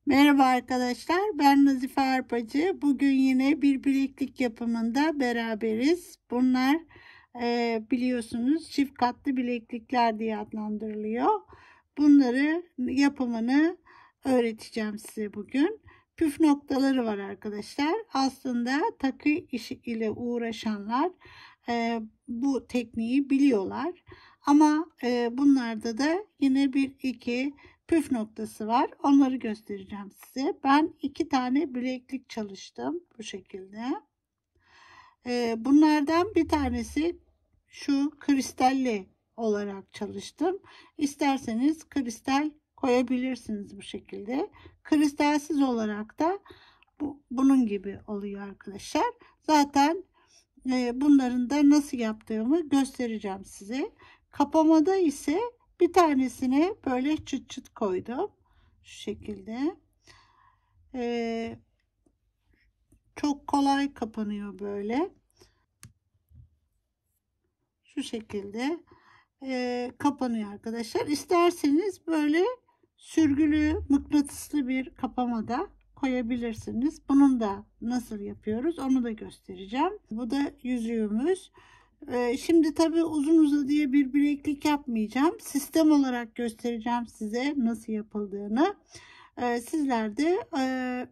Merhaba arkadaşlar, ben Nazife Arpacı. Bugün yine bir bileklik yapımında beraberiz. Bunlar biliyorsunuz çift katlı bileklikler diye adlandırılıyor. Bunları yapımını öğreteceğim size bugün. Püf noktaları var arkadaşlar. Aslında takı işi ile uğraşanlar bu tekniği biliyorlar. Ama bunlarda da yine bir iki püf noktası var. Onları göstereceğim size. Ben 2 tane bileklik çalıştım bu şekilde. Bunlardan bir tanesi şu kristalli olarak çalıştım. İsterseniz kristal koyabilirsiniz bu şekilde. Kristalsiz olarak da bunun gibi oluyor arkadaşlar. Zaten bunların da nasıl yaptığımı göstereceğim size. Kapamada ise bir tanesine böyle çıt çıt koydum. Şu şekilde. Çok kolay kapanıyor böyle. Şu şekilde kapanıyor arkadaşlar. İsterseniz böyle sürgülü mıknatıslı bir kapamada koyabilirsiniz. Bunun da nasıl yapıyoruz onu da göstereceğim. Bu da yüzüğümüz. Şimdi tabii uzun uzadıya bir bileklik yapmayacağım. Sistem olarak göstereceğim size nasıl yapıldığını. Sizler de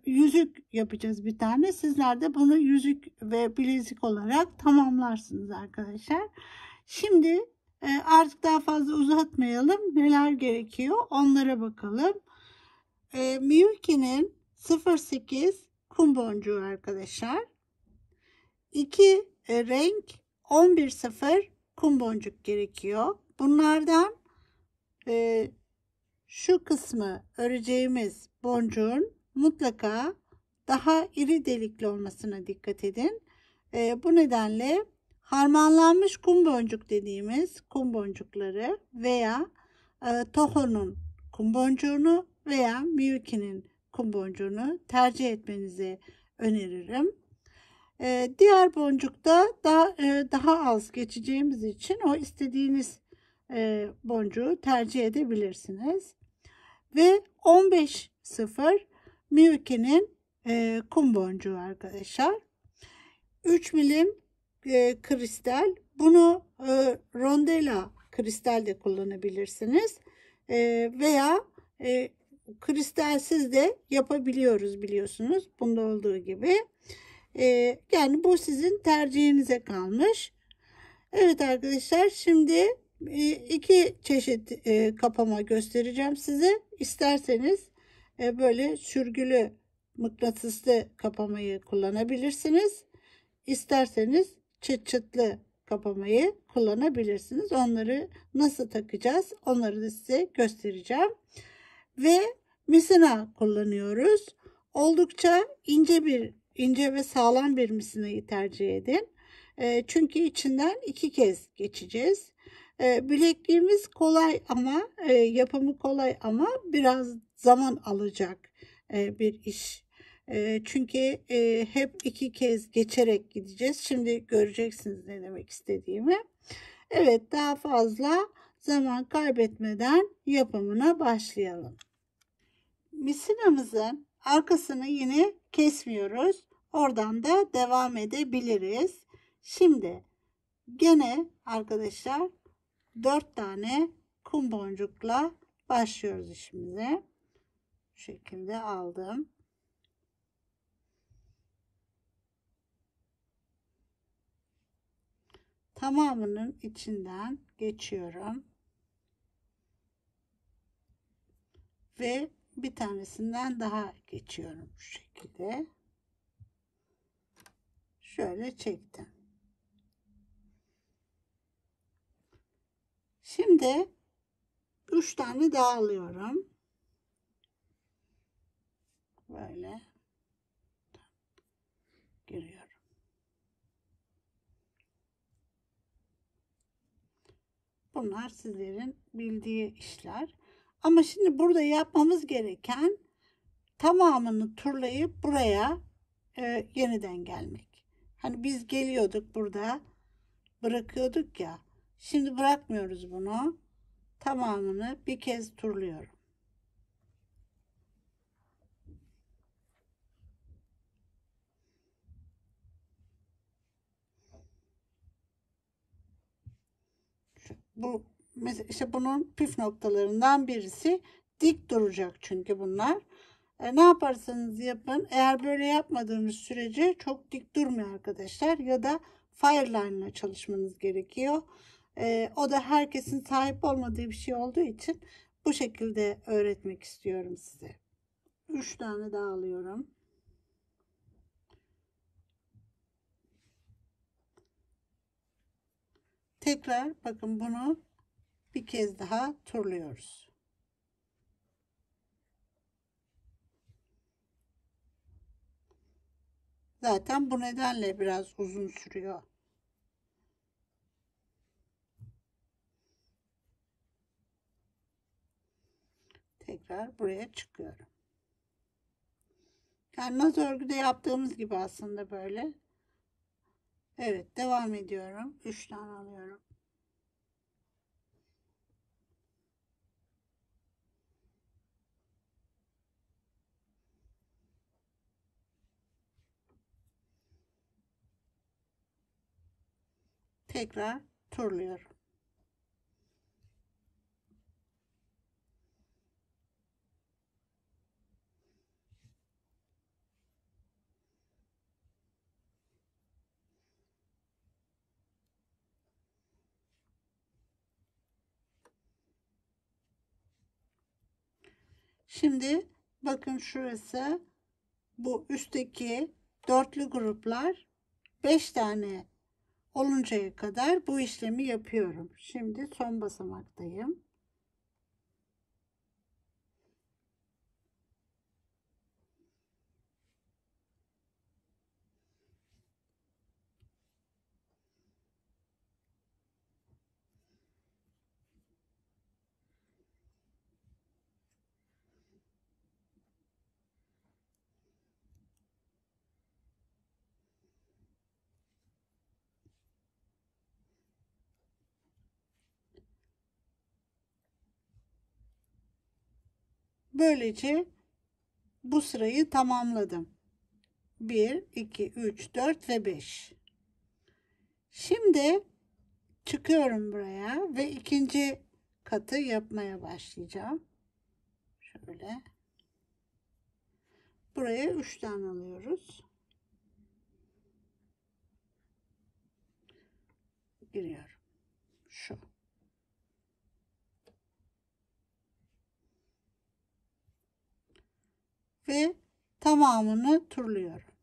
yüzük yapacağız bir tane. Sizler de bunu yüzük ve bilezik olarak tamamlarsınız arkadaşlar. Şimdi artık daha fazla uzatmayalım. Neler gerekiyor onlara bakalım. Miyuki'nin 08 kum boncuğu arkadaşlar. 2 renk 11.0 kum boncuk gerekiyor. Bunlardan şu kısmı öreceğimiz boncuğun mutlaka daha iri delikli olmasına dikkat edin. Bu nedenle harmanlanmış kum boncuk dediğimiz kum boncukları veya Toho'nun kum boncuğunu veya Miyuki'nin kum boncuğunu tercih etmenizi öneririm. Diğer boncukta daha az geçeceğimiz için o istediğiniz boncuğu tercih edebilirsiniz. Ve 15.0 Miyuki'nin kum boncuğu arkadaşlar. 3 milim kristal. Bunu rondela kristal de kullanabilirsiniz. Veya kristalsiz de yapabiliyoruz biliyorsunuz. Bunda olduğu gibi. Yani bu sizin tercihinize kalmış. Evet arkadaşlar, şimdi iki çeşit kapama göstereceğim size. İsterseniz böyle sürgülü mıknatıslı kapamayı kullanabilirsiniz. İsterseniz çıt çıtlı kapamayı kullanabilirsiniz. Onları nasıl takacağız onları da size göstereceğim. Ve misina kullanıyoruz. Oldukça ince ve sağlam bir misinayı tercih edin. Çünkü içinden 2 kez geçeceğiz. Bilekliğimiz kolay ama yapımı kolay ama biraz zaman alacak bir iş. Çünkü hep 2 kez geçerek gideceğiz. Şimdi göreceksiniz ne demek istediğimi. Evet, daha fazla zaman kaybetmeden yapımına başlayalım. Misinamızın arkasını yine kesmiyoruz. Oradan da devam edebiliriz. Şimdi gene arkadaşlar 4 tane kum boncukla başlıyoruz işimize. Bu şekilde aldım. Tamamının içinden geçiyorum. Ve bir tanesinden daha geçiyorum şu şekilde. Şöyle çektim. Şimdi 3 tane daha alıyorum. Böyle giriyorum. Bunlar sizlerin bildiği işler. Ama şimdi burada yapmamız gereken tamamını turlayıp buraya yeniden gelmek. Hani biz geliyorduk burada bırakıyorduk ya. Şimdi bırakmıyoruz bunu. Tamamını bir kez turluyorum. Bu mesela işte bunun püf noktalarından birisi dik duracak çünkü bunlar. Ne yaparsanız yapın, eğer böyle yapmadığınız sürece çok dik durmuyor arkadaşlar, ya da fireline ile çalışmanız gerekiyor. O da herkesin sahip olmadığı bir şey olduğu için bu şekilde öğretmek istiyorum size. 3 tane daha alıyorum. Tekrar bakın, bunu bir kez daha turluyoruz. Zaten bu nedenle biraz uzun sürüyor. Tekrar buraya çıkıyorum. Yani naz örgüde yaptığımız gibi aslında böyle. Evet, devam ediyorum. 3 tane alıyorum. Tekrar turluyorum. Şimdi bakın, şurası, bu üstteki dörtlü gruplar 5 tane oluncaya kadar bu işlemi yapıyorum. Şimdi son basamaktayım. Böylece bu sırayı tamamladım. 1, 2, 3, 4 ve 5. Şimdi çıkıyorum buraya ve ikinci katı yapmaya başlayacağım. Şöyle. Buraya 3 tane alıyoruz. Giriyorum. Şu. Ve tamamını turluyorum.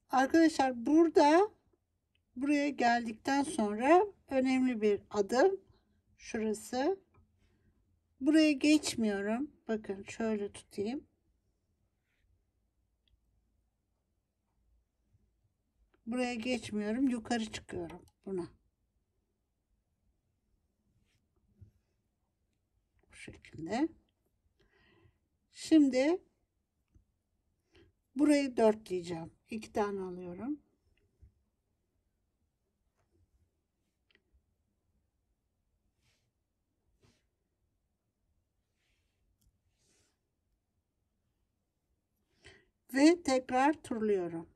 Arkadaşlar, buraya geldikten sonra önemli bir adım şurası. Buraya geçmiyorum. Bakın, şöyle tutayım. Buraya geçmiyorum. Yukarı çıkıyorum buna. Bu şekilde. Şimdi burayı dörtleyeceğim. 2 tane alıyorum. Ve tekrar turluyorum.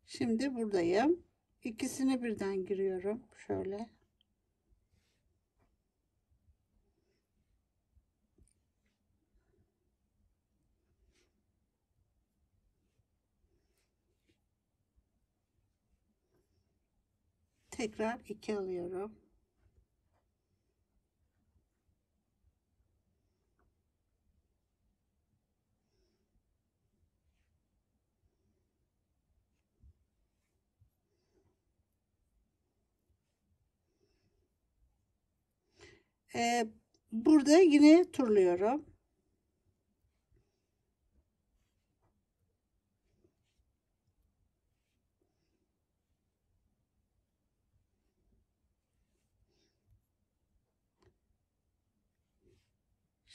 Şimdi buradayım. İkisini birden giriyorum. Şöyle. Tekrar 2 alıyorum. Burada yine turluyorum.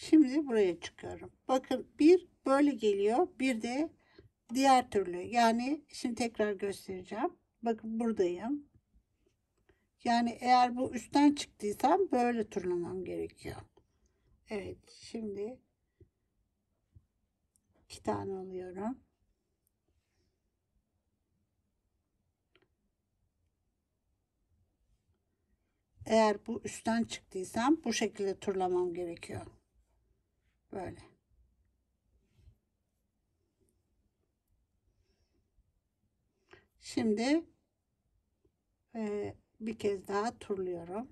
Şimdi buraya çıkıyorum. Bakın bir böyle geliyor, bir de diğer türlü. Yani şimdi tekrar göstereceğim. Bakın buradayım. Yani eğer bu üstten çıktıysam böyle turlamam gerekiyor. Evet, şimdi 2 tane alıyorum. Eğer bu üstten çıktıysam bu şekilde turlamam gerekiyor. Böyle. Şimdi bir kez daha turluyorum.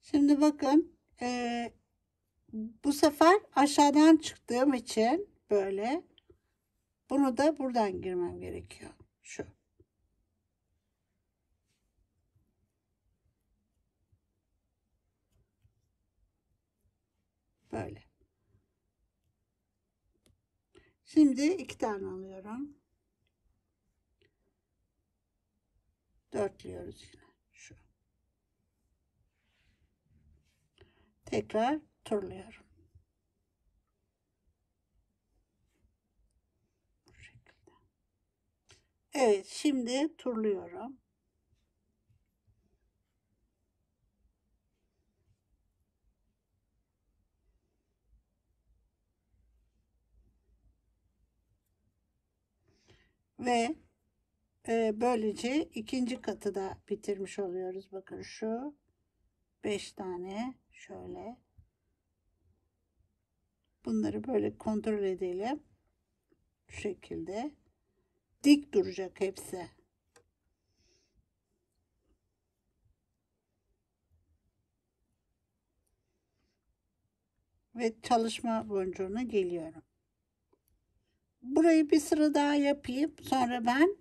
Şimdi bakın bu sefer aşağıdan çıktığım için böyle bunu da buradan girmem gerekiyor. Şu. Böyle. Şimdi 2 tane alıyorum. Dörtlüyoruz yine. Şu. Tekrar turluyorum. Bu şekilde. Evet, şimdi turluyorum. Ve böylece ikinci katı da bitirmiş oluyoruz. Bakın şu 5 tane şöyle. Bunları böyle kontrol edelim. Şu şekilde. Dik duracak hepsi. Ve çalışma boncuğuna geliyorum. Burayı bir sıra daha yapayım. Sonra ben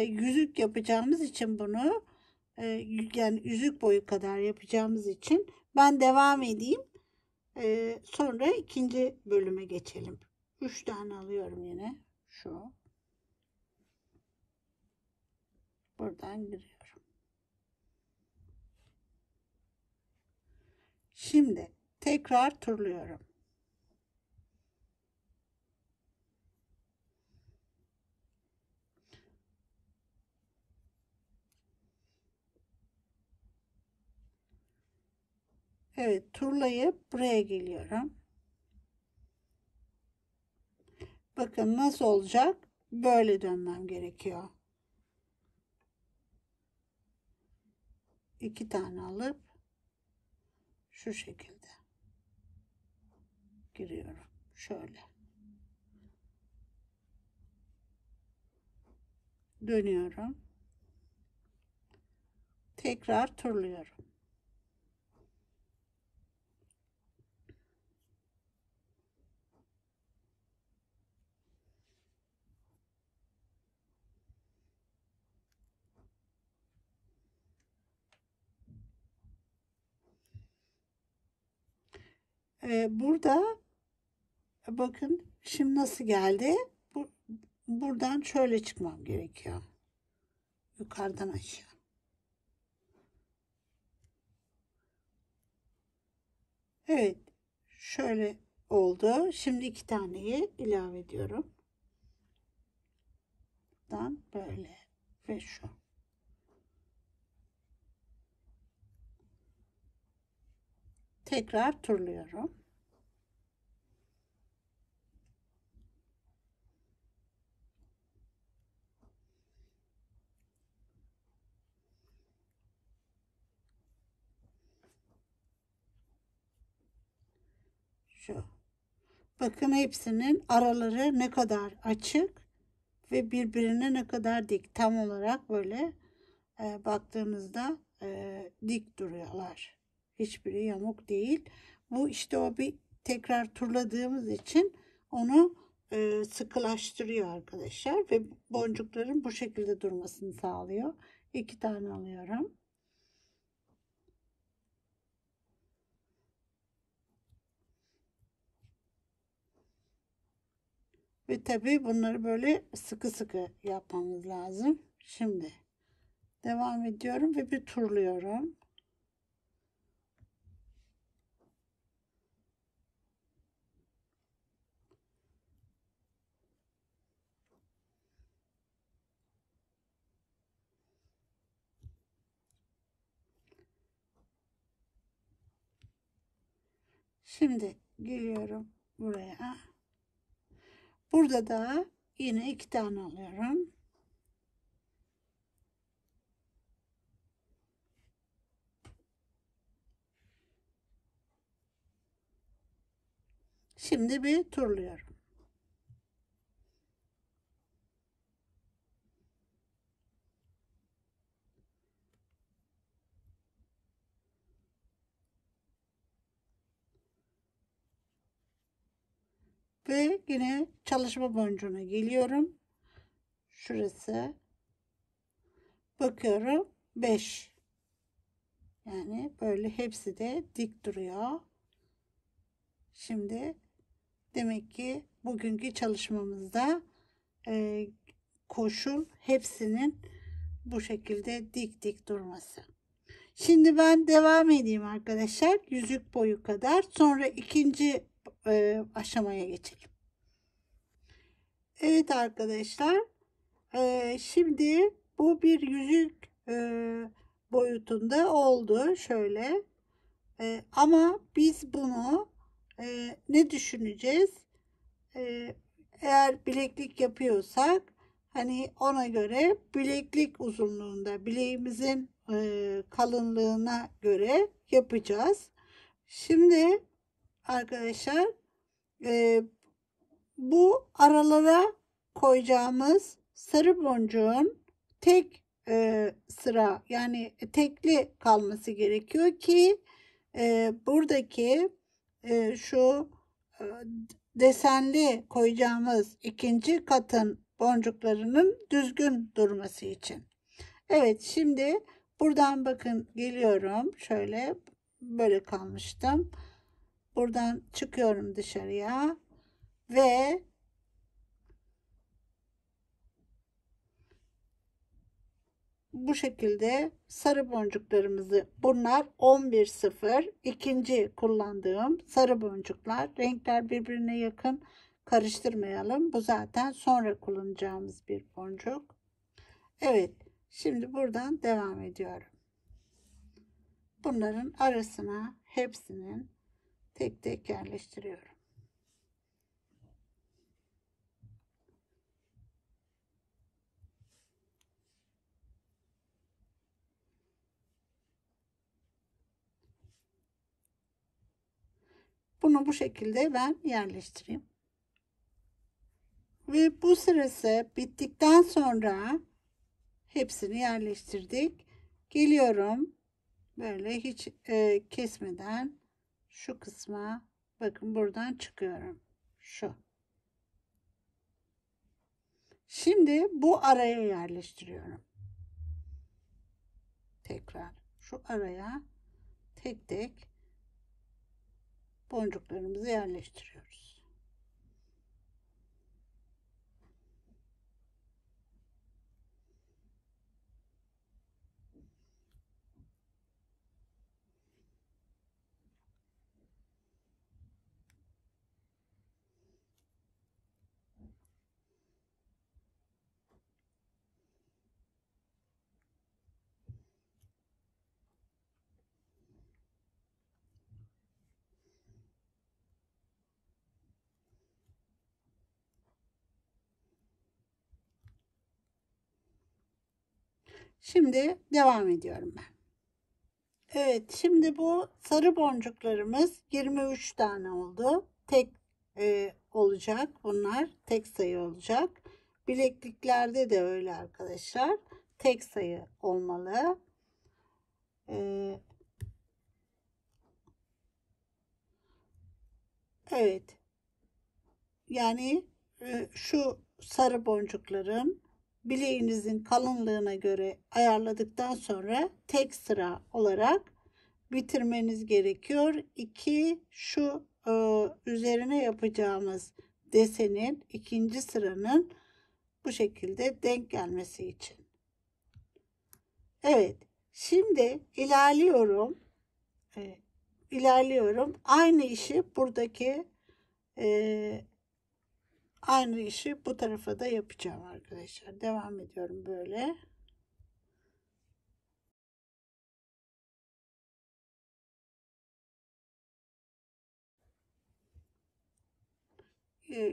yüzük yapacağımız için bunu yani yüzük boyu kadar yapacağımız için ben devam edeyim. Sonra ikinci bölüme geçelim. 3 tane alıyorum yine. Şu. Buradan giriyorum. Şimdi tekrar turluyorum. Evet, turlayıp buraya geliyorum. Bakın nasıl olacak? Böyle dönmem gerekiyor. 2 tane alıp şu şekilde giriyorum. Şöyle. Dönüyorum. Tekrar turluyorum. Burada bakın şimdi nasıl geldi? Buradan şöyle çıkmam gerekiyor. Yukarıdan aşağı. Evet. Şöyle oldu. Şimdi 2 taneyi ilave ediyorum. Buradan böyle ve şu. Tekrar turluyorum. Şu. Bakın hepsinin araları ne kadar açık ve birbirine ne kadar dik. Tam olarak böyle baktığınızda dik duruyorlar. Hiçbiri yamuk değil. Bu işte o bir tekrar turladığımız için onu sıkılaştırıyor arkadaşlar ve boncukların bu şekilde durmasını sağlıyor. 2 tane alıyorum. Ve tabii bunları böyle sıkı sıkı yapmamız lazım. Şimdi devam ediyorum ve bir turluyorum. Şimdi geliyorum buraya. Burada da yine 2 tane alıyorum. Şimdi bir turluyorum. Ve yine çalışma boncuğuna geliyorum. Şurası. Bakıyorum 5. Yani böyle hepsi de dik duruyor. Şimdi demek ki bugünkü çalışmamızda koşul hepsinin bu şekilde dik dik durması. Şimdi ben devam edeyim arkadaşlar. Yüzük boyu kadar. Sonra ikinci aşamaya geçelim. Evet arkadaşlar. Şimdi bu bir yüzük boyutunda oldu. Şöyle. Ama biz bunu ne düşüneceğiz? Eğer bileklik yapıyorsak hani ona göre bileklik uzunluğunda bileğimizin kalınlığına göre yapacağız. Şimdi arkadaşlar bu aralara koyacağımız sarı boncuğun tek sıra yani tekli kalması gerekiyor ki buradaki şu desenli koyacağımız ikinci katın boncuklarının düzgün durması için. Evet, şimdi buradan bakın geliyorum. Şöyle böyle kalmıştım. Buradan çıkıyorum dışarıya ve bu şekilde sarı boncuklarımızı, bunlar 11.0 ikinci kullandığım sarı boncuklar. Renkler birbirine yakın, karıştırmayalım. Bu zaten sonra kullanacağımız bir boncuk. Evet, şimdi buradan devam ediyorum. Bunların arasına hepsinin tek tek yerleştiriyorum. Bunu bu şekilde ben yerleştireyim. Ve bu sırası bittikten sonra hepsini yerleştirdik. Geliyorum. Böyle hiç kesmeden şu kısma bakın buradan çıkıyorum. Şu. Şimdi bu araya yerleştiriyorum. Tekrar şu araya tek tek boncuklarımızı yerleştiriyoruz. Şimdi devam ediyorum ben. Evet, şimdi bu sarı boncuklarımız 23 tane oldu. Tek olacak. Bunlar tek sayı olacak. Bilekliklerde de öyle arkadaşlar. Tek sayı olmalı. Evet. Yani şu sarı boncukların bileğinizin kalınlığına göre ayarladıktan sonra tek sıra olarak bitirmeniz gerekiyor. İki, şu üzerine yapacağımız desenin ikinci sıranın bu şekilde denk gelmesi için. Evet. Şimdi ilerliyorum. İlerliyorum. Aynı işi buradaki aynı işi bu tarafa da yapacağım arkadaşlar. Devam ediyorum böyle.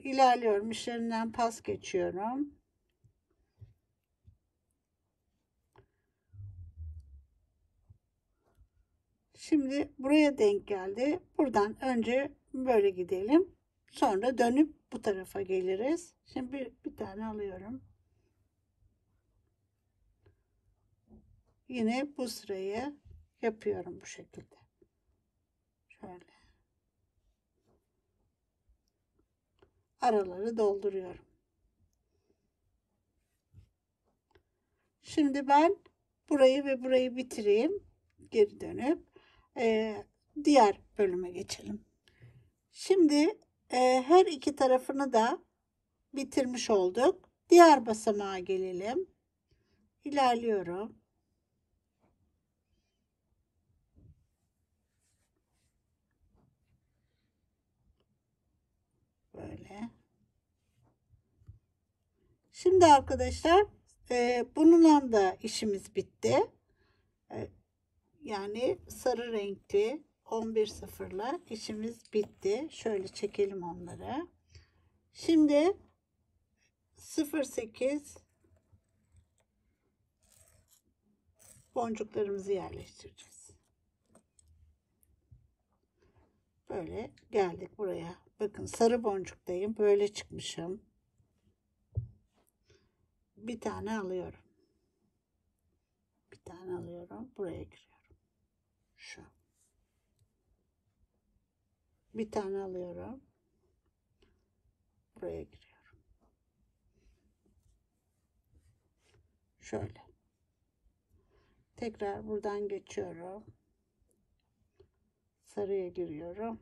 İlerliyorum. İşlerinden pas geçiyorum. Şimdi buraya denk geldi. Buradan önce böyle gidelim. Sonra dönüp bu tarafa geliriz. Şimdi bir tane alıyorum. Yine bu sırayı yapıyorum bu şekilde. Şöyle. Araları dolduruyorum. Şimdi ben burayı ve burayı bitireyim. Geri dönüp diğer bölüme geçelim. Şimdi her iki tarafını da bitirmiş olduk. Diğer basamağa gelelim. İlerliyorum. Böyle. Şimdi arkadaşlar bununla da işimiz bitti. Yani sarı renkli 11 sıfırla işimiz bitti. Şöyle çekelim onları. Şimdi 08 boncuklarımızı yerleştireceğiz. Böyle geldik buraya. Bakın sarı boncuktayım. Böyle çıkmışım. Bir tane alıyorum. Bir tane alıyorum. Buraya giriyorum. Şu. Bir tane alıyorum. Buraya giriyorum. Şöyle. Tekrar buradan geçiyorum. Sarıya giriyorum.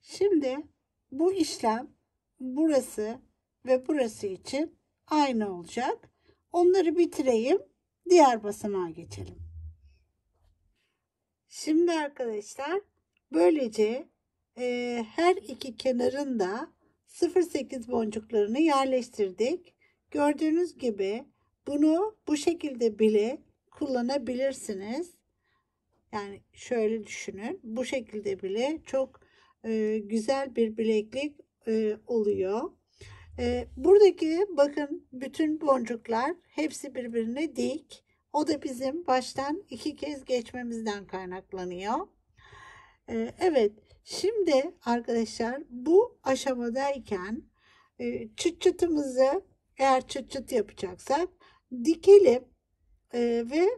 Şimdi bu işlem burası ve burası için aynı olacak. Onları bitireyim. Diğer basamağa geçelim. Şimdi arkadaşlar böylece her iki kenarın da 0,8 boncuklarını yerleştirdik. Gördüğünüz gibi bunu bu şekilde bile kullanabilirsiniz. Yani şöyle düşünün. Bu şekilde bile çok güzel bir bileklik oluyor. Buradaki bakın bütün boncuklar hepsi birbirine dik. O da bizim baştan iki kez geçmemizden kaynaklanıyor. Evet, şimdi arkadaşlar bu aşamadayken çıt çıtımızı eğer çıt çıt yapacaksak dikelim ve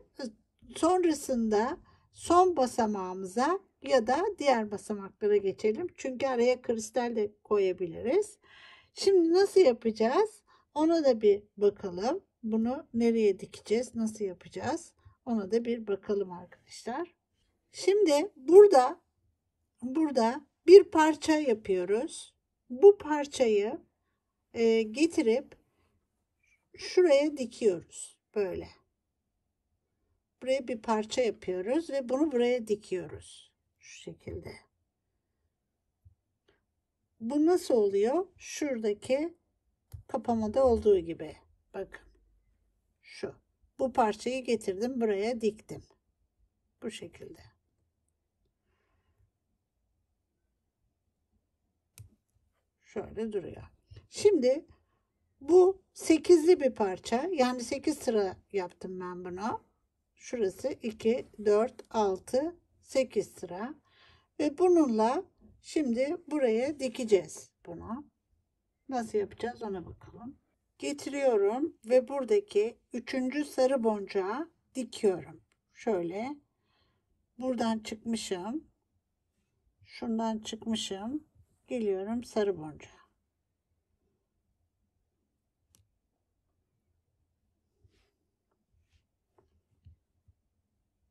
sonrasında son basamağımıza ya da diğer basamaklara geçelim. Çünkü araya kristal de koyabiliriz. Şimdi nasıl yapacağız? Ona da bir bakalım. Bunu nereye dikeceğiz? Nasıl yapacağız? Ona da bir bakalım arkadaşlar. Şimdi burada bir parça yapıyoruz. Bu parçayı getirip şuraya dikiyoruz. Böyle. Buraya bir parça yapıyoruz ve bunu buraya dikiyoruz. Şu şekilde. Bu nasıl oluyor? Şuradaki kapamada olduğu gibi. Bakın. Şu. Bu parçayı getirdim buraya diktim. Bu şekilde. Şöyle duruyor. Şimdi Bu 8'li bir parça. Yani 8 sıra yaptım ben bunu. Şurası 2, 4, 6, 8 sıra. Ve bununla şimdi buraya dikeceğiz bunu. Nasıl yapacağız ona bakalım. Getiriyorum ve buradaki 3. sarı boncuğa dikiyorum. Şöyle buradan çıkmışım. Şundan çıkmışım. Geliyorum sarı boncuğa.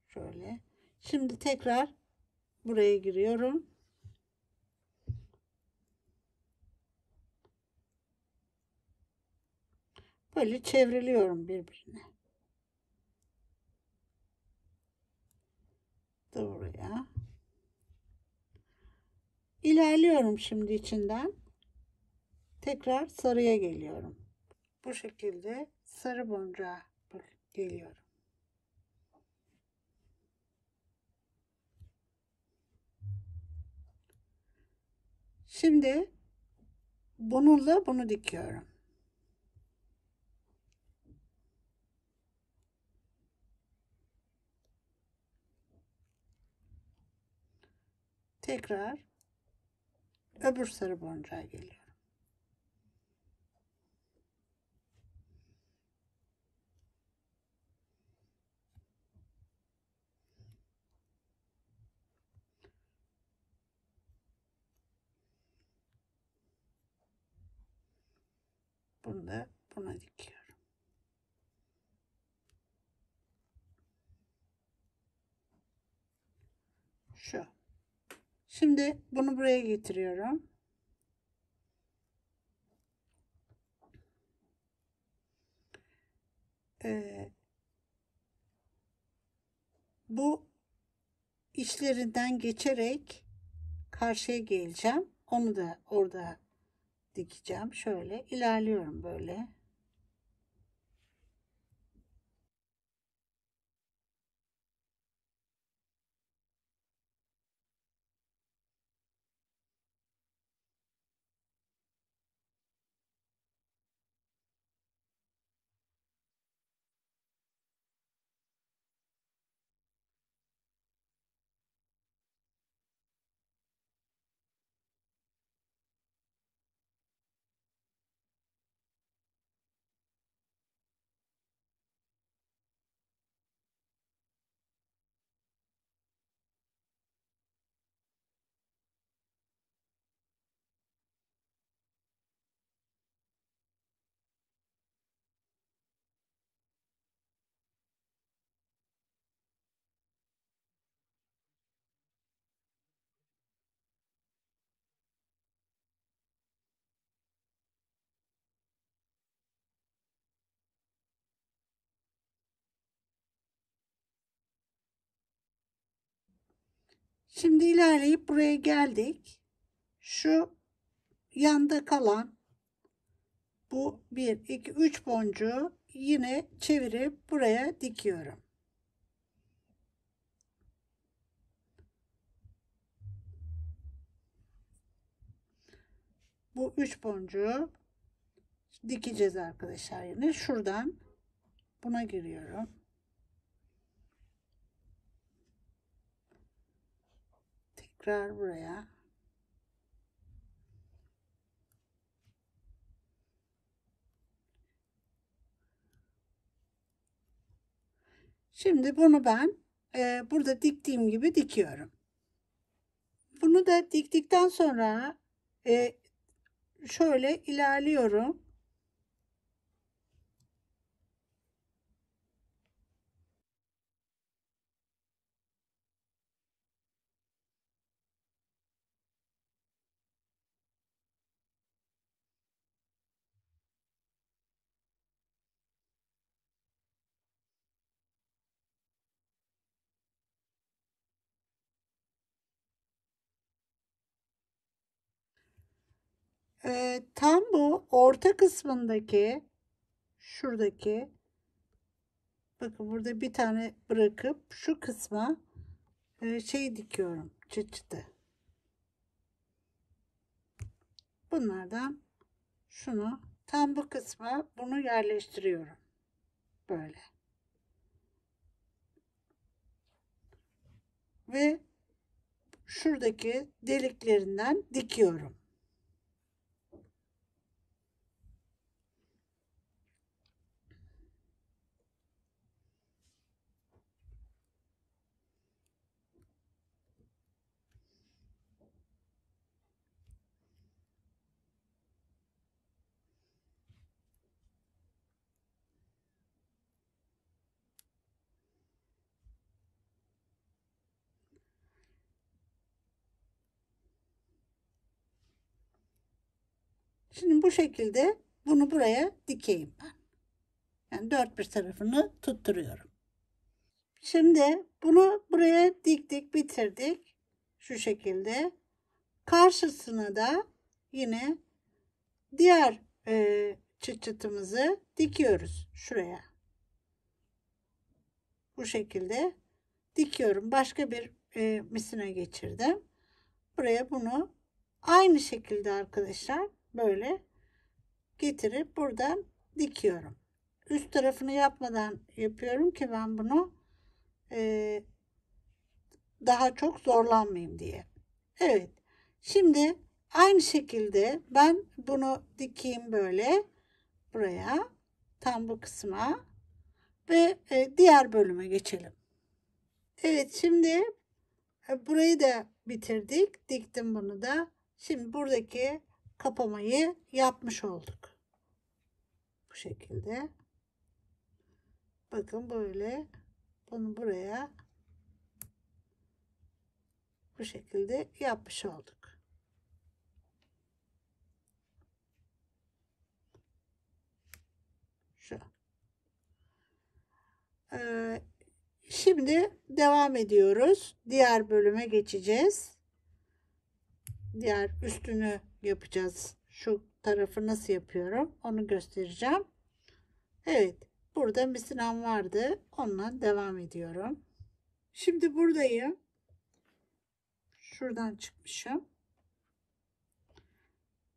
Şöyle. Şimdi tekrar buraya giriyorum. Böyle çevriliyorum birbirine. Buraya. İlerliyorum şimdi içinden. Tekrar sarıya geliyorum. Bu şekilde sarı boncuğa geliyorum. Şimdi bununla bunu dikiyorum. Tekrar öbür sarı boncuğa geliyorum. Bunu da buna dikiyorum. Şu. Şimdi bunu buraya getiriyorum. Bu içlerinden geçerek karşıya geleceğim. Onu da orada dikeceğim. Şöyle ilerliyorum böyle. Şimdi ilerleyip buraya geldik. Şu yanda kalan bu 1, 2, 3 boncuğu yine çevirip buraya dikiyorum. Bu 3 boncuğu dikeceğiz arkadaşlar. Yine şuradan buna giriyorum. Tekrar buraya. Şimdi bunu ben burada diktiğim gibi dikiyorum. Bunu da diktikten sonra şöyle ilerliyorum. Tam bu orta kısmındaki şuradaki bakın burada bir tane bırakıp şu kısma şey dikiyorum, çıt çıtı. Bunlardan şunu Tam bu kısma bunu yerleştiriyorum. Böyle. Ve şuradaki deliklerinden dikiyorum. Şimdi bu şekilde bunu buraya dikeyim ben. Yani dört bir tarafını tutturuyorum. Şimdi bunu buraya diktik, bitirdik. Şu şekilde. Karşısına da yine diğer çıt çıtımızı dikiyoruz şuraya. Bu şekilde dikiyorum. Başka bir misine geçirdim. Buraya bunu aynı şekilde arkadaşlar böyle getirip buradan dikiyorum. Üst tarafını yapmadan yapıyorum ki ben bunu daha çok zorlanmayayım diye. Evet. Şimdi aynı şekilde ben bunu dikeyim böyle buraya, tam bu kısma ve diğer bölüme geçelim. Evet, şimdi burayı da bitirdik. Diktim bunu da. Şimdi buradaki kapamayı yapmış olduk. Bu şekilde. Bakın böyle bunu buraya bu şekilde yapmış olduk. Şu. Şimdi devam ediyoruz. Diğer bölüme geçeceğiz. Diğer üstünü yapacağız. Şu tarafı nasıl yapıyorum onu göstereceğim. Evet, burada misinem vardı. Onunla devam ediyorum. Şimdi buradayım. Şuradan çıkmışım.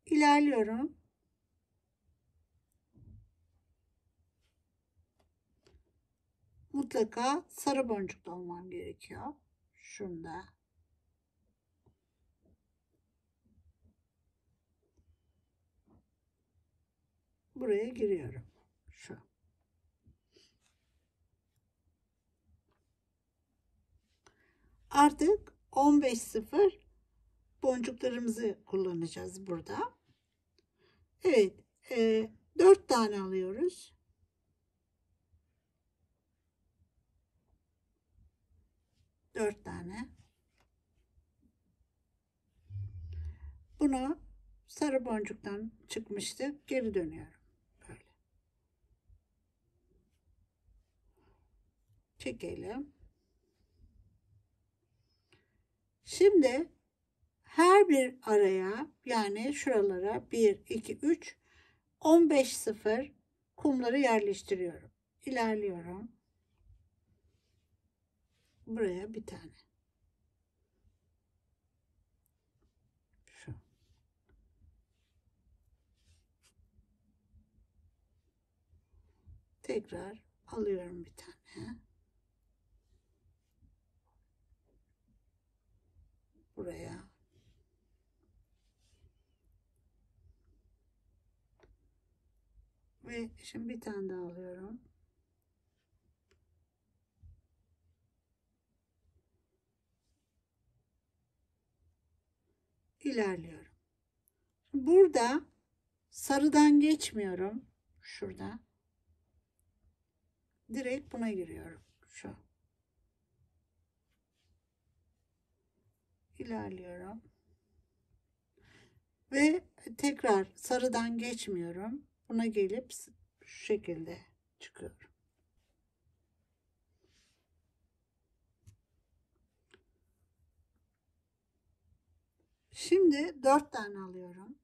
İlerliyorum. Mutlaka sarı boncuklu olmam gerekiyor. Şunda. Buraya giriyorum. Şu. Artık 15.0 boncuklarımızı kullanacağız burada. Evet. 4 tane alıyoruz. 4 tane. Bunu sarı boncuktan çıkmıştı. Geri dönüyorum. Böyle. Çekelim. Şimdi her bir araya, yani şuralara 1, 2, 3, 15.0 kumları yerleştiriyorum. İlerliyorum. Buraya bir tane. Şu. Tekrar alıyorum bir tane. Buraya. Ve şimdi bir tane daha alıyorum. İlerliyorum. Burada sarıdan geçmiyorum. Şurada. Direkt buna giriyorum. Şu. İlerliyorum. Ve tekrar sarıdan geçmiyorum. Buna gelip şu şekilde çıkıyorum. Şimdi 4 tane alıyorum.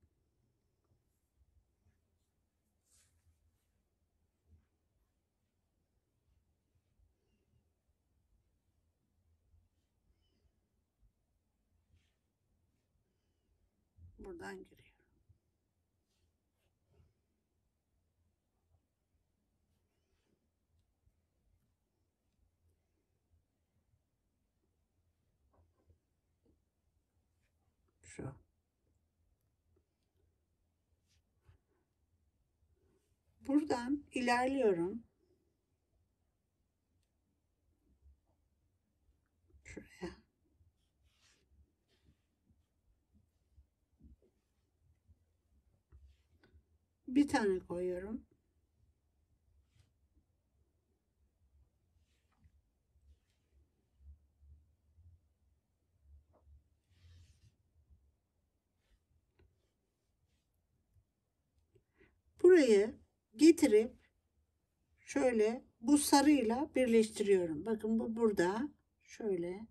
Buradan giriyorum. Şu. Buradan ilerliyorum. Şuraya. Bir tane koyuyorum. Burayı getirip şöyle bu sarıyla birleştiriyorum. Bakın bu burada. Şöyle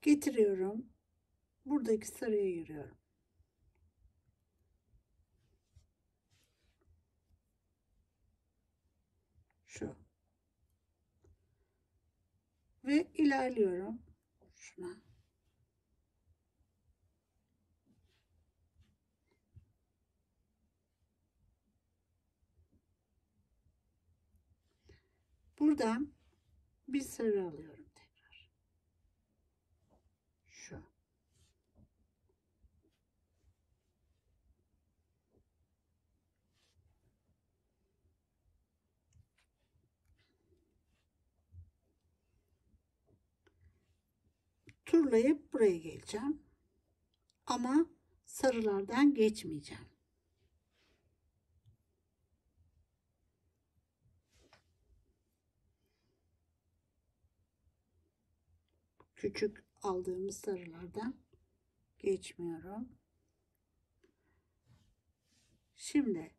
getiriyorum. Buradaki sarıya giriyorum. Şu. Ve ilerliyorum. Şuna. Buradan bir sarı alıyorum tekrar. Şu. Turlayıp buraya geleceğim. Ama sarılardan geçmeyeceğim. Küçük aldığımız sarılardan geçmiyorum. Şimdi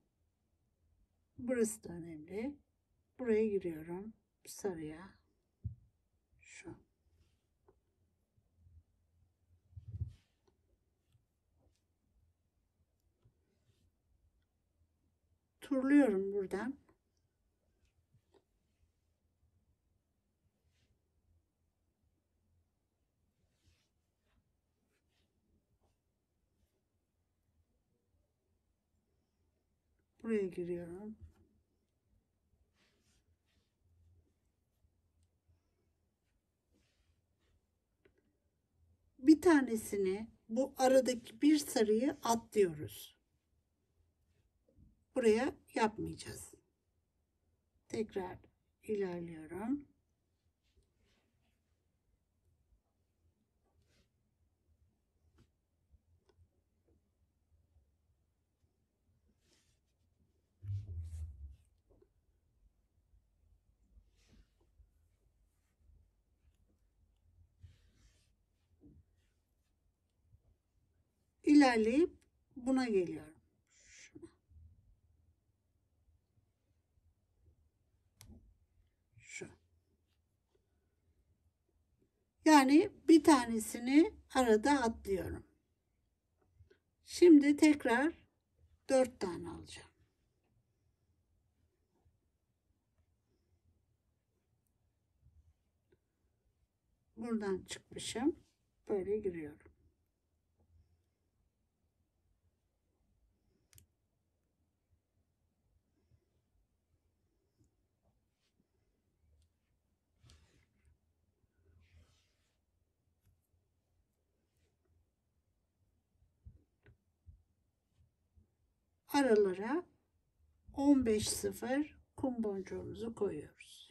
burası da önemli. Buraya giriyorum. Sarıya. Şu. Turluyorum buradan. Buraya giriyorum. Bir tanesini, bu aradaki bir sarıyı atlıyoruz. Buraya yapmayacağız. Tekrar ilerliyorum. İlerleyip buna geliyorum. Şuna. Şu. Yani bir tanesini arada atlıyorum. Şimdi tekrar 4 tane alacağım. Buradan çıkmışım. Böyle giriyorum. Aralara 15-0 kum boncuğumuzu koyuyoruz.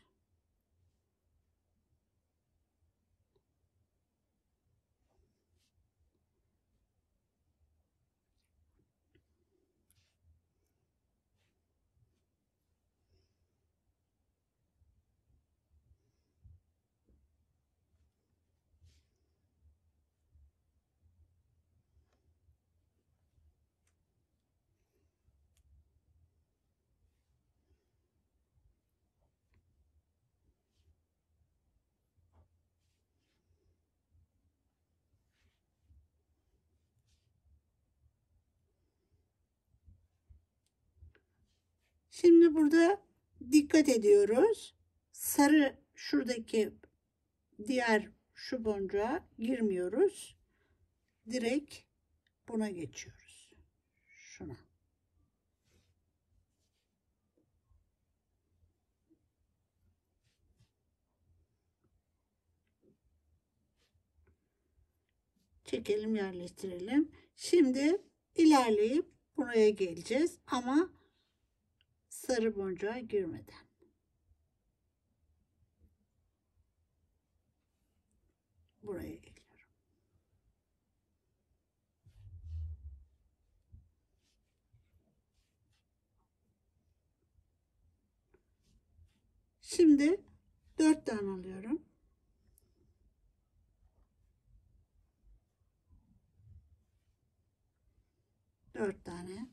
Şimdi burada dikkat ediyoruz. Sarı şuradaki diğer şu boncuğa girmiyoruz. Direkt buna geçiyoruz. Şuna. Çekelim, yerleştirelim. Şimdi ilerleyip buraya geleceğiz ama sarı boncuğa girmeden. Buraya geliyorum. Şimdi 4 tane alıyorum. Dört tane.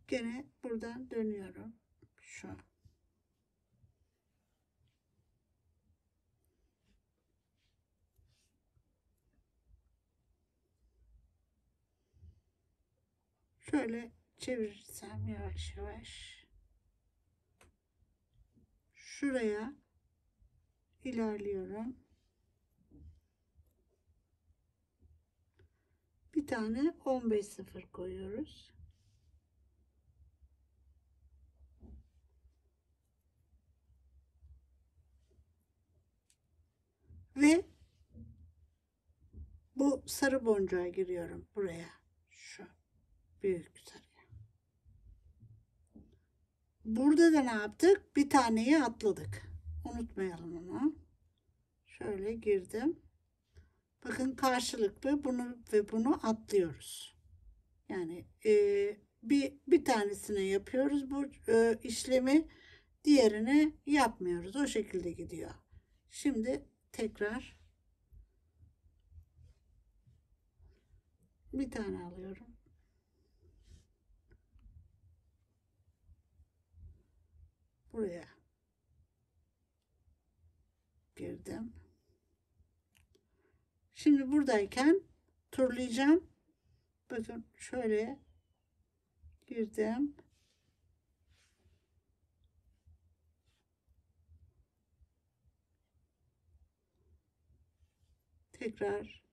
Gene buradan dönüyorum. Şu. Şöyle çevirirsem yavaş yavaş şuraya ilerliyorum. Bir tane 15 sıfır koyuyoruz. Ve bu sarı boncuğa giriyorum buraya. Şu büyük sarıya. Burada da ne yaptık? Bir taneyi atladık. Unutmayalım onu. Şöyle girdim. Bakın karşılıklı bunu ve bunu atlıyoruz. Yani bir tanesine yapıyoruz bu işlemi, diğerine yapmıyoruz. O şekilde gidiyor. Şimdi tekrar bir tane alıyorum. Buraya girdim. Şimdi buradayken turlayacağım. Bakın şöyle girdim. Tekrar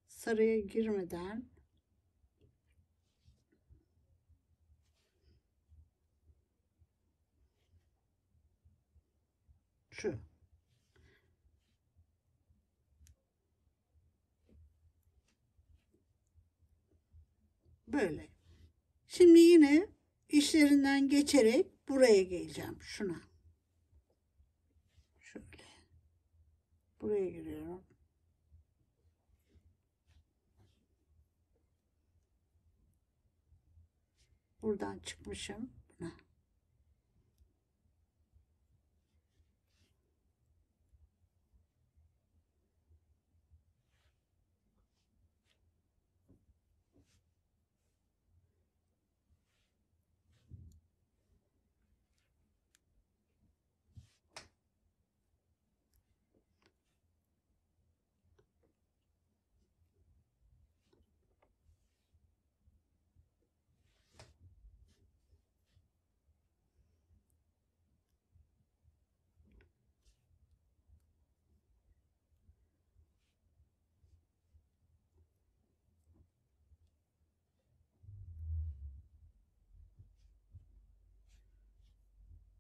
sarıya girmeden şu. Böyle. Şimdi yine işlerinden geçerek buraya geleceğim. Şuna. Şöyle. Buraya giriyorum. Buradan çıkmışım. Buna.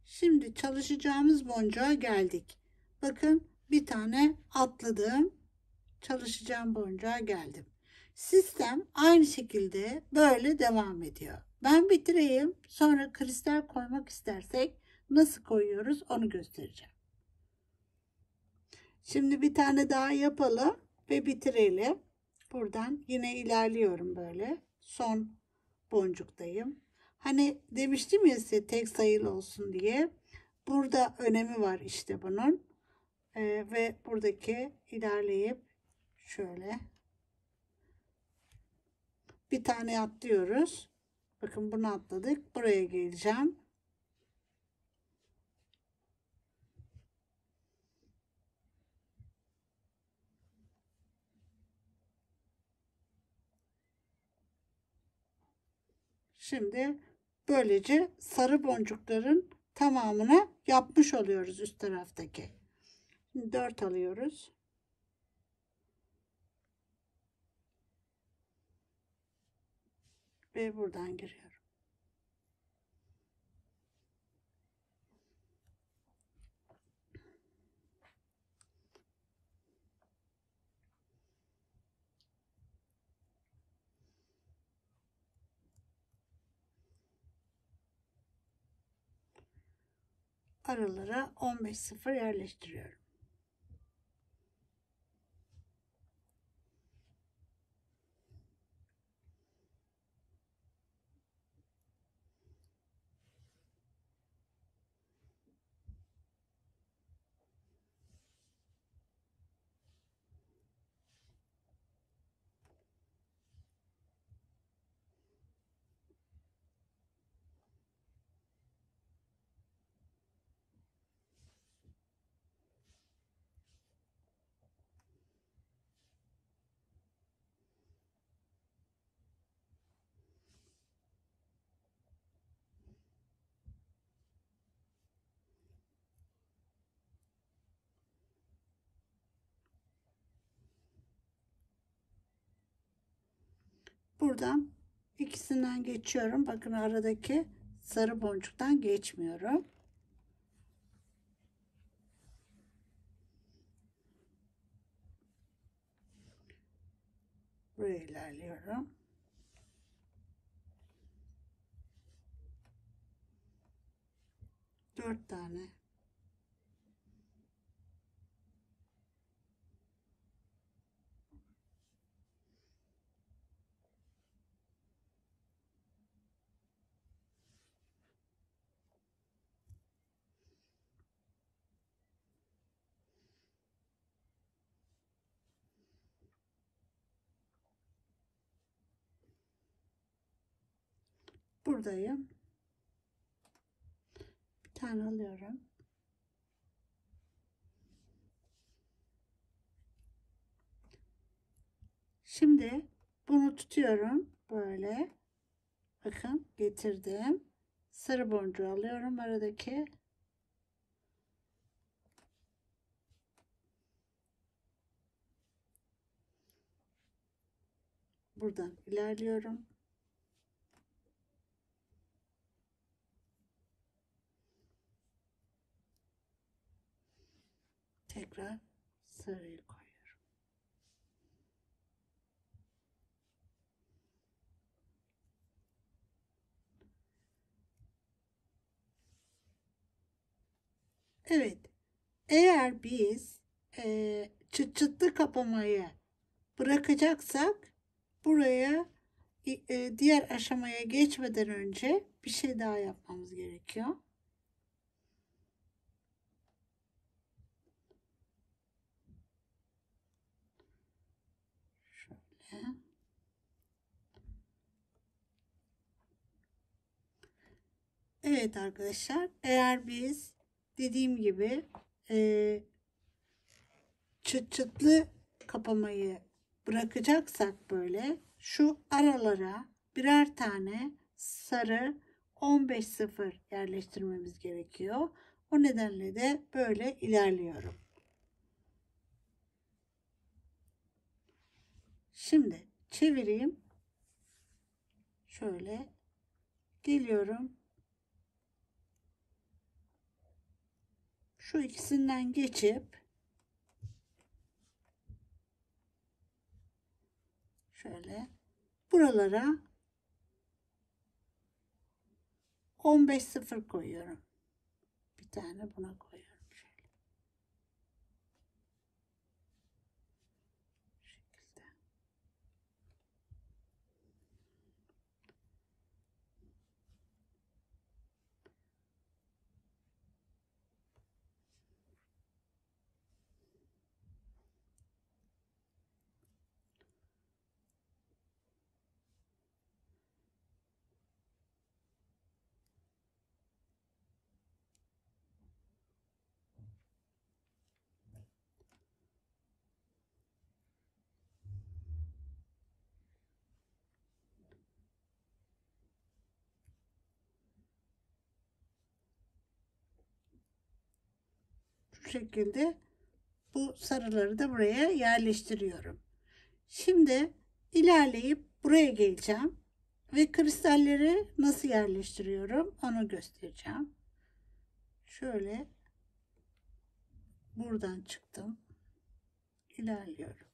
Şimdi çalışacağımız boncuğa geldik. Bakın bir tane atladım. Çalışacağım boncuğa geldim. Sistem aynı şekilde böyle devam ediyor. Ben bitireyim. Sonra kristal koymak istersek nasıl koyuyoruz onu göstereceğim. Şimdi bir tane daha yapalım ve bitirelim. Buradan yine ilerliyorum böyle. Son boncuktayım. Hani demiştim ya size tek sayılı olsun diye. Burada önemi var işte bunun. Ve buradaki ilerleyip şöyle bir tane atlıyoruz. Bakın bunu atladık. Buraya geleceğim. Şimdi böylece sarı boncukların tamamını yapmış oluyoruz üst taraftaki. Şimdi 4 alıyoruz. Ve buradan giriyorum. aralara 15-0 yerleştiriyorum. Buradan ikisinden geçiyorum. Bakın aradaki sarı boncuktan geçmiyorum. Buraya ilerliyorum. Dört tane. Buradayım. Bir tane alıyorum. Şimdi bunu tutuyorum. Böyle. Bakın getirdim. Sarı boncuğu alıyorum aradaki. Buradan ilerliyorum. Tekrar sarıyı koyuyorum. Evet. Eğer biz çıt çıtlı kapamayı bırakacaksak buraya diğer aşamaya geçmeden önce bir şey daha yapmamız gerekiyor. Şöyle. Evet arkadaşlar, eğer biz dediğim gibi çıt çıtlı kapamayı bırakacaksak böyle şu aralara birer tane sarı 15-0 yerleştirmemiz gerekiyor. O nedenle de böyle ilerliyorum. Şimdi çevireyim. Şöyle geliyorum. Şu ikisinden geçip şöyle buralara 15-0 koyuyorum. Bir tane buna koyuyorum. Şöyle. Bu şekilde. Şu şekilde bu sarıları da buraya yerleştiriyorum. Şimdi ilerleyip buraya geleceğim ve kristalleri nasıl yerleştiriyorum onu göstereceğim. Şöyle buradan çıktım. İlerliyorum.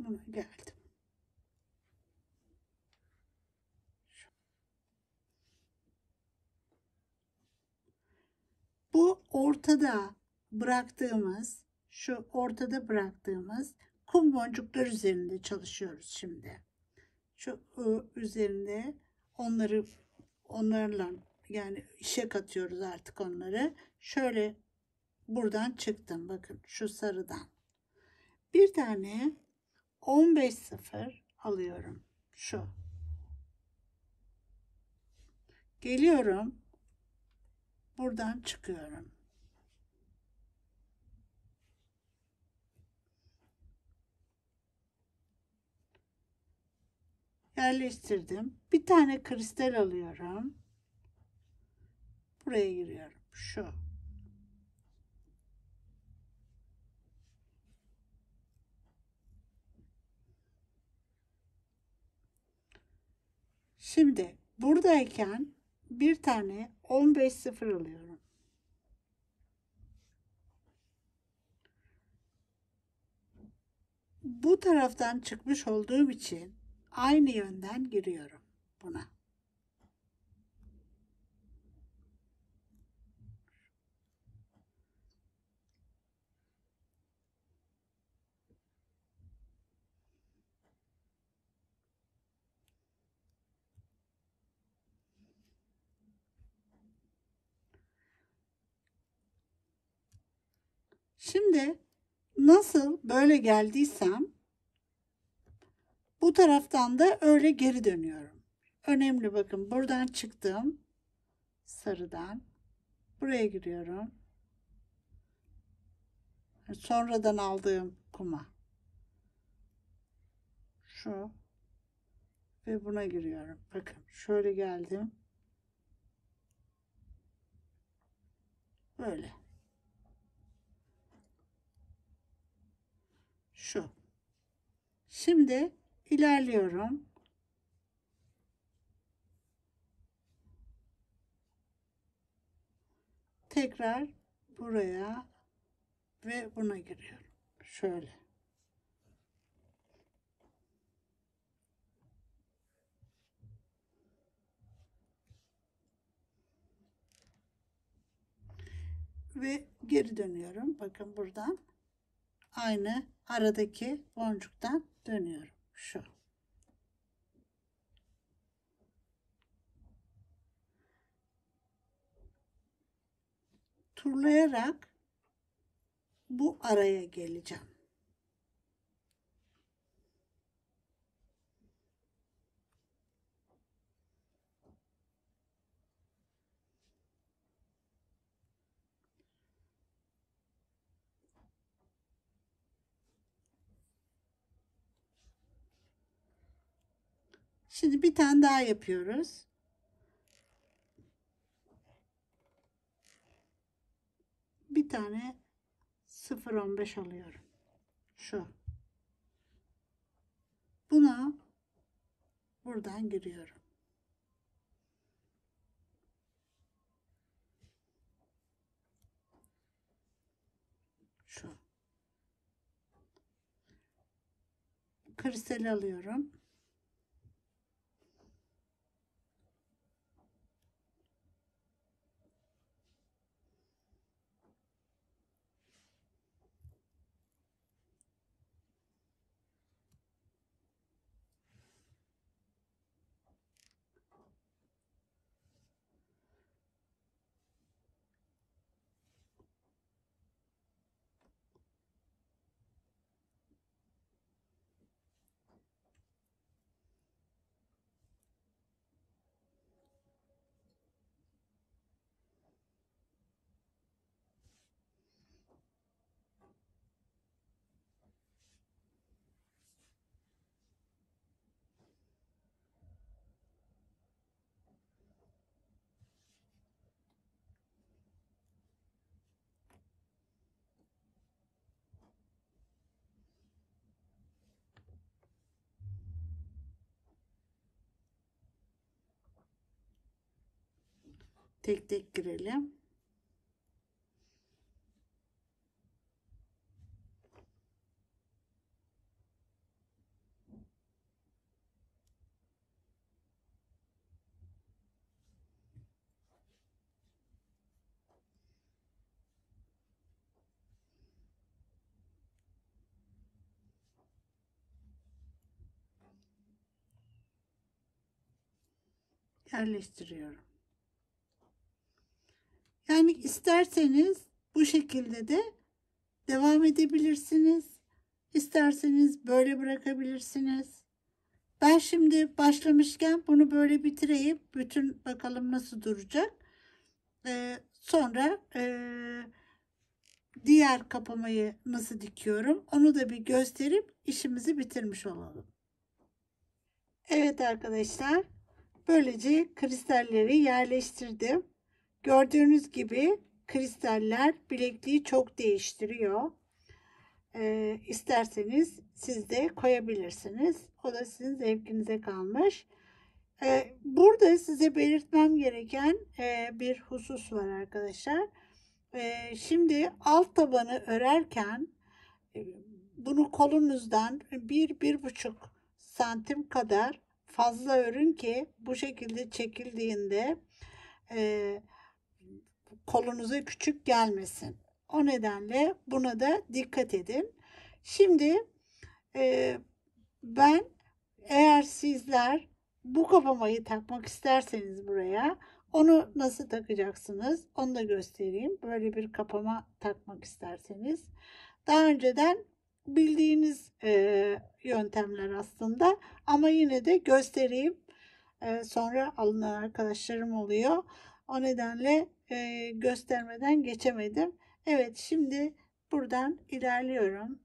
Buna geldim. Bu ortada bıraktığımız, şu ortada bıraktığımız kum boncuklar üzerinde çalışıyoruz şimdi. Şu üzerinde onlarla yani işe katıyoruz artık onları. Şöyle buradan çıktım, bakın şu sarıdan. Bir tane 15-0 alıyorum. Şu. Geliyorum. Buradan çıkıyorum. Yerleştirdim. Bir tane kristal alıyorum. Buraya giriyorum. Şu. Şimdi buradayken bir tane 15-0 alıyorum. Bu taraftan çıkmış olduğum için aynı yönden giriyorum buna. Şimdi nasıl böyle geldiysem bu taraftan da öyle geri dönüyorum. Önemli, bakın buradan çıktım. Sarıdan. Buraya giriyorum. Sonradan aldığım kuma. Şu. Ve buna giriyorum. Bakın şöyle geldim. Böyle. Şu. Şimdi ilerliyorum. Tekrar buraya ve buna giriyorum. Şöyle. Ve geri dönüyorum. Bakın buradan aynı aradaki boncuktan dönüyorum. Şu. Turlayarak bu araya geleceğim. Şimdi bir tane daha yapıyoruz. Bir tane 0,15 alıyorum. Şu. Buna buradan giriyorum. Şu. Kristal alıyorum. Tek tek girelim. yerleştiriyorum. Yani isterseniz bu şekilde de devam edebilirsiniz. İsterseniz böyle bırakabilirsiniz. Ben şimdi başlamışken bunu böyle bitireyim. Bütün bakalım nasıl duracak. Sonra diğer kapamayı nasıl dikiyorum onu da bir gösterip işimizi bitirmiş olalım. Evet arkadaşlar, böylece kristalleri yerleştirdim. Gördüğünüz gibi kristaller bilekliği çok değiştiriyor. İsterseniz siz de koyabilirsiniz. O da sizin zevkinize kalmış. Burada size belirtmem gereken bir husus var arkadaşlar. Şimdi alt tabanı örerken bunu kolunuzdan 1-1,5 santim kadar fazla örün ki bu şekilde çekildiğinde kolunuza küçük gelmesin. O nedenle buna da dikkat edin. Şimdi ben, eğer sizler bu kapamayı takmak isterseniz buraya, onu nasıl takacaksınız onu da göstereyim. Böyle bir kapama takmak isterseniz daha önceden bildiğiniz yöntemler aslında, ama yine de göstereyim. Sonra alınan arkadaşlarım oluyor. O nedenle göstermeden geçemedim. Evet, şimdi buradan ilerliyorum.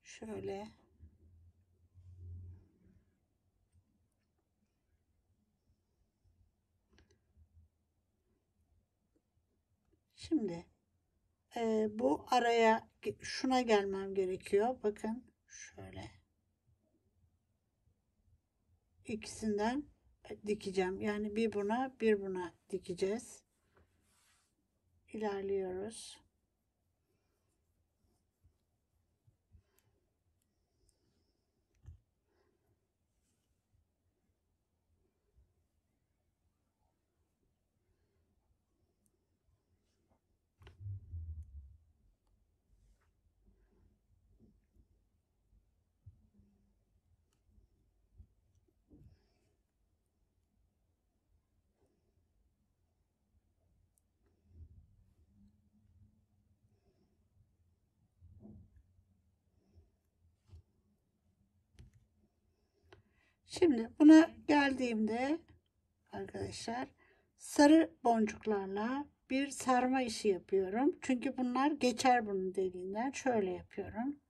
Şöyle. Şimdi bu araya şuna gelmem gerekiyor. Bakın şöyle. İkisinden dikeceğim. Yani bir buna bir buna dikeceğiz. İlerliyoruz. Şimdi buna geldiğimde arkadaşlar, sarı boncuklarla bir sarma işi yapıyorum. Çünkü bunlar geçer bunun deliğinden. Şöyle yapıyorum.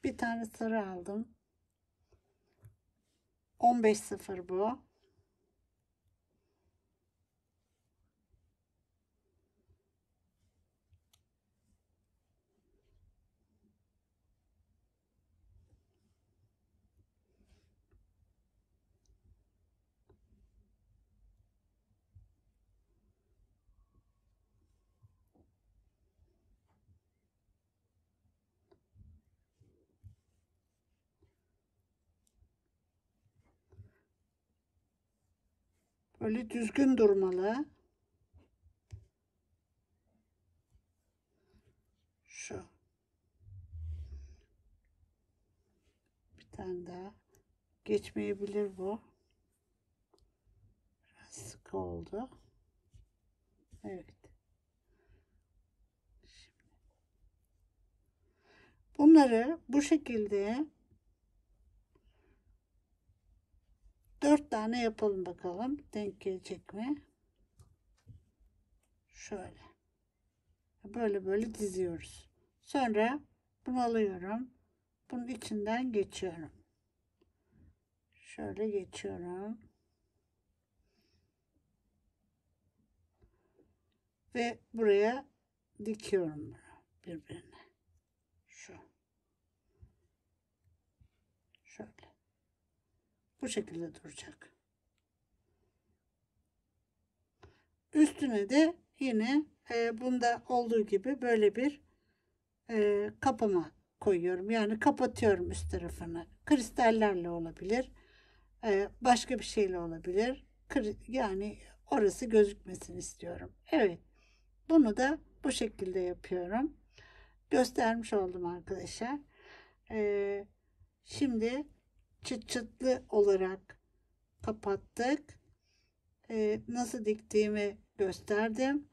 Bir tane sarı aldım. 15-0 bu. Böyle düzgün durmalı. Şu. Bir tane daha. Geçmeyebilir bu. Biraz sıkı oldu. Evet. Bunları bu şekilde 4 tane yapalım bakalım. Denk gelecek mi? Şöyle. Böyle böyle diziyoruz. Sonra bunu alıyorum. Bunun içinden geçiyorum. Şöyle geçiyorum. Ve buraya dikiyorum birbirine. Şu. Şöyle. Bu şekilde duracak. Üstüne de yine bunda olduğu gibi böyle bir kapama koyuyorum. Yani kapatıyorum üst tarafını. Kristallerle olabilir. Başka bir şeyle olabilir. Yani orası gözükmesini istiyorum. Evet. Bunu da bu şekilde yapıyorum. Göstermiş oldum arkadaşlar. Şimdi çıt çıtlı olarak kapattık. Nasıl diktiğimi gösterdim.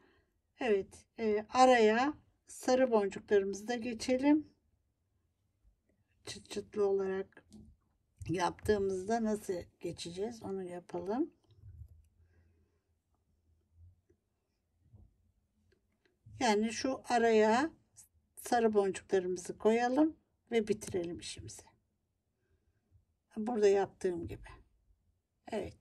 Evet, araya sarı boncuklarımızı da geçelim. Çıt çıtlı olarak yaptığımızda nasıl geçeceğiz onu yapalım. Yani şu araya sarı boncuklarımızı koyalım ve bitirelim işimizi. Burada yaptığım gibi. Evet.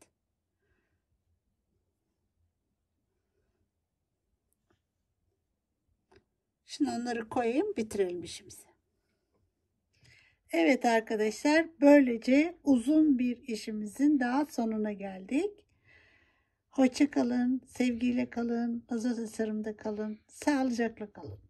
Şimdi onları koyayım, bitirelim işimizi. Evet arkadaşlar, böylece uzun bir işimizin daha sonuna geldik. Hoşça kalın, sevgiyle kalın, özel tasarımda kalın, sağlıcakla kalın.